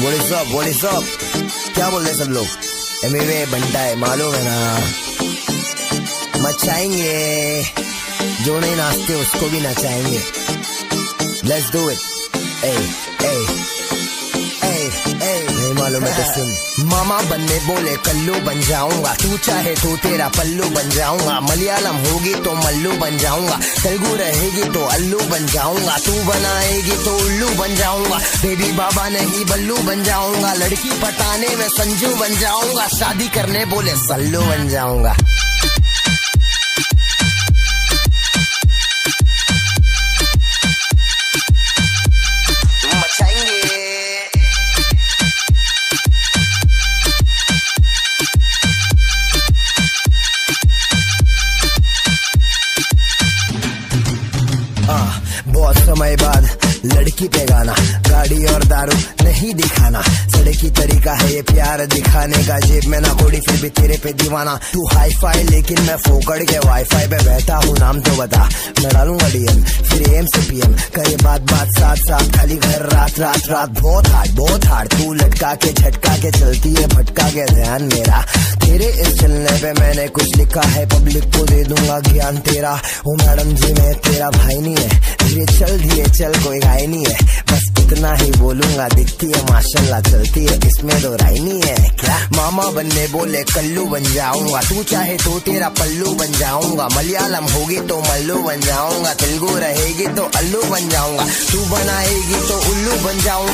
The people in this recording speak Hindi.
What is up? क्या बोल रहे सब लोग? एमवे बनता है, मालूम है ना। मचाएंगे, जो नहीं नाचते उसको भी नचाएंगे। Let's do it. नहीं मालूम है तो सुन। मामा बनने बोले कल्लू बन जाऊंगा, तू चाहे तो तेरा पल्लू बन जाऊंगा। मलयालम होगी तो मल्लू बन जाऊंगा, तेलुगु रहेगी तो अल्लू बन जाऊंगा। तू बनाएगी तो उल्लू बन जाऊंगा, बेबी बाबा नहीं बल्लू बन जाऊंगा। लड़की पटाने में संजू बन जाऊंगा, शादी करने बोले सल्लू बन जाऊंगा। बहुत समय बाद लड़की पे गाना, गाड़ी और दारू नहीं दिखाना। सड़की तरीका है ये प्यार दिखाने का, जेब में ना कोड़ी फिर भी तेरे पे दीवाना। तू हाई फाई लेकिन मैं फोकड़ के वाईफाई पे बैठा हूँ, नाम तो बता मैं डालूंगा डीएम, फिर एम से पीएम करे बात साथ साथ, खाली घर रात रात रात। बहुत हार्ड तू लटका के झटका के चलती है, भटका के ध्यान मेरा। तेरे इस चलने पे मैंने कुछ लिखा है, पब्लिक को दे दूंगा ज्ञान तेरा। ओ मैडम जी मैं तेरा भाई नहीं है, धीरे चल कोई गाय नहीं है। बस इतना ही बोलूंगा, दिखती है माशाल्लाह चलती है, इसमें दो राय नहीं है क्या। मामा बनने बोले कल्लू बन जाऊंगा, तू चाहे तो तेरा पल्लू बन जाऊंगा। मलयालम होगी तो मल्लू बन जाऊंगा, तेलुगु रहेगी तो अल्लू बन जाऊंगा। तू बनाएगी तो उल्लू बन जाऊंगा।